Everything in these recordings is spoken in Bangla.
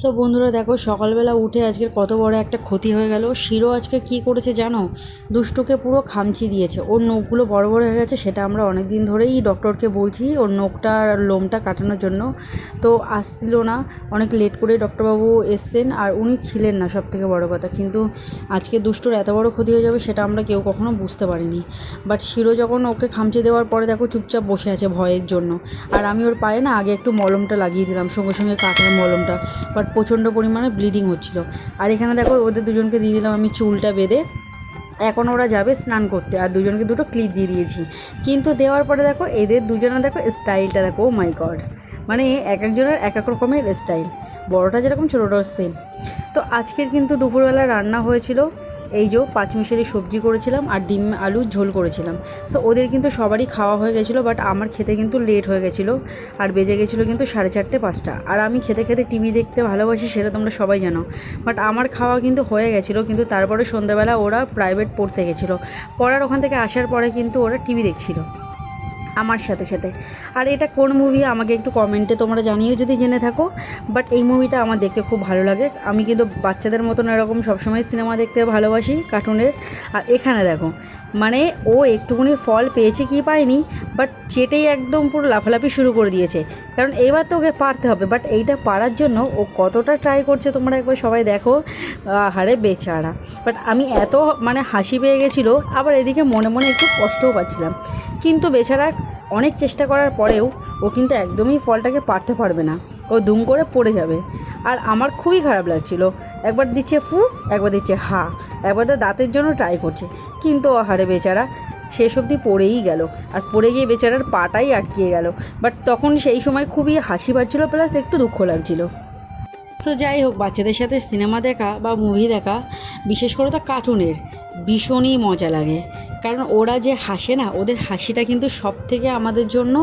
সো বন্ধুরা দেখো, সকালবেলা উঠে আজকের কত বড় একটা ক্ষতি হয়ে গেল। শিরো আজকে কি করেছে জানো? দুষ্টুকে পুরো খামচি দিয়েছে। ওর নখগুলো বড় বড় হয়ে গেছে। সেটা আমরা অনেক দিন ধরেই ডক্টরকে বলছি ওর নখটা আর লোমটা কাটানোর জন্য, তো আসছিল না। অনেক লেট করে ডক্টরবাবু এসছেন, আর উনি ছিলেন না, সব থেকে বড় কথা। কিন্তু আজকে দুষ্টুর এত বড় ক্ষতি হয়ে যাবে সেটা আমরা কেউ কখনো বুঝতে পারিনি। বাট শিরো যখন ওকে খামচি দেওয়ার পরে দেখো চুপচাপ বসে আছে ভয়ের জন্য। আর আমি ওর পায়ে না আগে একটু মলমটা লাগিয়ে দিলাম, সঙ্গে সঙ্গে কাটার মলমটা। বাট প্রচণ্ড পরিমাণে ব্লিডিং হচ্ছিল। আর এখানে দেখো ওদের দুজনকে দিয়ে দিলাম আমি চুলটা বেঁধে। এখন ওরা যাবে স্নান করতে, আর দুজনকে দুটো ক্লিপ দিয়ে দিয়েছি। কিন্তু দেওয়ার পরে দেখো এদের দুজনে দেখো স্টাইলটা দেখো, ও মাই গড! মানে এক একজনের এক এক রকমের স্টাইল, বড়োটা যেরকম ছোটোটাও সেম। তো আজকের কিন্তু দুপুরবেলা রান্না হয়েছিল এই যে পাঁচমিশালি সবজি করেছিলাম আর ডিম আলুর ঝোল করেছিলাম। সো ওদের কিন্তু সবারই খাওয়া হয়ে গেছিলো, বাট আমার খেতে কিন্তু লেট হয়ে গেছিলো। আর বেজে গেছিলো কিন্তু 4:30 5টা। আর আমি খেতে খেতে টিভি দেখতে ভালোবাসি, সেটা তোমরা সবাই জানো। বাট আমার খাওয়া কিন্তু হয়ে গেছিলো, কিন্তু তারপরে সন্ধ্যাবেলা ওরা প্রাইভেট পড়তে গেছিলো। পড়ার ওখান থেকে আসার পরে কিন্তু ওরা টিভি দেখছিলো আমার সাথে সাথে। আর এটা কোন মুভি আমাকে একটু কমেন্টে তোমরা জানিও যদি জেনে থাকো। বাট এই মুভিটা আমার দেখতে খুব ভালো লাগে। আমি কিন্তু বাচ্চাদের মতন এরকম সবসময় সিনেমা দেখতে ভালোবাসি, কার্টুনের। আর এখানে দেখো, মানে ও একটুখানি ফল পেয়েছে কি পায়নি, বাট চেটেই একদম পুরো লাফালাফি শুরু করে দিয়েছে। কারণ এইবার তো ওকে পারতে হবে, বাট এইটা পারার জন্য ও কতটা ট্রাই করছে তোমরা একবার সবাই দেখো। হারে বেচারা! বাট আমি এত মানে হাসি পেয়ে গেছিলো, আবার এদিকে মনে মনে একটু কষ্টও পাচ্ছিলাম। কিন্তু বেচারা অনেক চেষ্টা করার পরেও ও কিন্তু একদমই ফলটাকে পারতে পারবে না, ও দুম করে পড়ে যাবে। আর আমার খুবই খারাপ লাগছিল। একবার দিচ্ছে ফু, একবার দিচ্ছে হা, একবার তো দাঁতের জন্য ট্রাই করছে। কিন্তু আহারে বেচারা শেষ অবধি পড়েই গেল। আর পড়ে গিয়ে বেচারার পাটাই আটকিয়ে গেল। বাট তখন সেই সময় খুবই হাসি পাচ্ছিলো, প্লাস একটু দুঃখ লাগছিলো। সো যাই হোক, বাচ্চাদের সাথে সিনেমা দেখা বা মুভি দেখা, বিশেষ করে তো কার্টুনের, ভীষণই মজা লাগে। কারণ ওরা যে হাসে না, ওদের হাসিটা কিন্তু সব থেকে আমাদের জন্য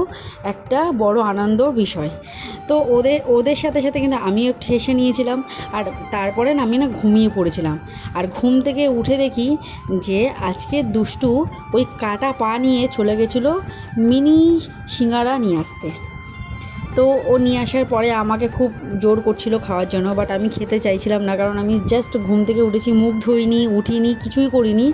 একটা বড় আনন্দর বিষয়। তো ওদের সাথে সাথে কিন্তু আমিও একটু হেসে নিয়েছিলাম। আর তারপরে না আমি না ঘুমিয়ে পড়েছিলাম। আর ঘুম থেকে উঠে দেখি যে আজকে দুষ্টু ওই কাটা পা নিয়ে চলে গেছিলো মিনি সিঙ্গারা নিয়ে আসতে। তো ও নিয়ে আসার পরে আমাকে খুব জোর করছিল খাওয়ার জন্য, বাট আমি খেতে চাইছিলাম না। কারণ আমি জাস্ট ঘুম থেকে উঠেছি, মুখ ধুইনি, উঠিনি, কিছুই করিনি।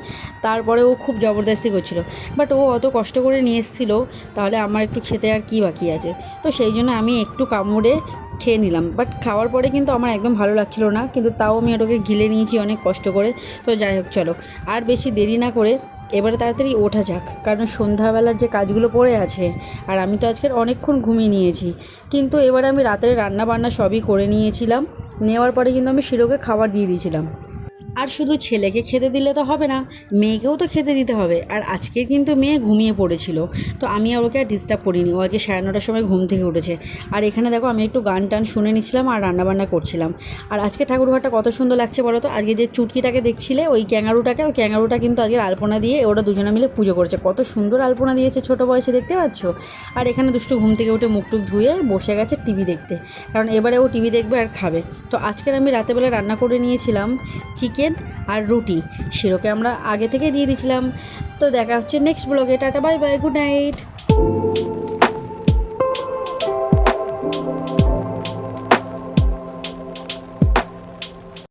তারপরে ও খুব জবরদস্তি করছিল। বাট ও অত কষ্ট করে নিয়ে এসেছিলো, তাহলে আমার একটু খেতে আর কি বাকি আছে? তো সেই জন্য আমি একটু কামড়ে খেয়ে নিলাম। বাট খাওয়ার পরে কিন্তু আমার একদম ভালো লাগছিল না, কিন্তু তাও আমি ওটাকে গিলে নিয়েছি অনেক কষ্ট করে। তো যাই হোক, চলো আর বেশি দেরি না করে এবারে তাড়াতাড়ি ওঠা যাক, কারণ সন্ধ্যাবেলার যে কাজগুলো পড়ে আছে। আর আমি তো আজকের অনেকক্ষণ ঘুমিয়ে নিয়েছি। কিন্তু এবারে আমি রাতের রান্না বান্না সবই করে নিয়েছিলাম। নেওয়ার পরে কিন্তু আমি শিরোকে খাবার দিয়ে দিয়েছিলাম। আর শুধু ছেলেকে খেতে দিলে তো হবে না, মেয়েকেও তো খেতে দিতে হবে। আর আজকে কিন্তু মেয়ে ঘুমিয়ে পড়েছিল, তো আমি আর ওকে আর ডিস্টার্ব করিনি। ও আজকে 9:30টার সময় ঘুম থেকে উঠেছে। আর এখানে দেখো আমি একটু গান টান শুনে নিচ্ছিলাম আর রান্নাবান্না করছিলাম। আর আজকে ঠাকুরঘরটা কত সুন্দর লাগছে বলো তো। আজকে যে চুটকিটাকে দেখছিলে, ওই ক্যাঙারুটা কিন্তু আজকে আলপনা দিয়ে ওরা দুজনে মিলে পুজো করেছে। কত সুন্দর আলপনা দিয়েছে ছোটো বয়সে, দেখতে পাচ্ছ? আর এখানে দুষ্টু ঘুম থেকে উঠে মুখটুক ধুয়ে বসে গেছে টিভি দেখতে, কারণ এবারে ও টিভি দেখবে আর খাবে। তো আজকের আমি রাতেবেলা রান্না করে নিয়েছিলাম চিকেন আর রুটি। শিরোকে আমরা আগে থেকে দিয়ে দিয়েছিলাম। তো দেখা হচ্ছে নেক্সট ব্লগে। Tata, bye bye, good night.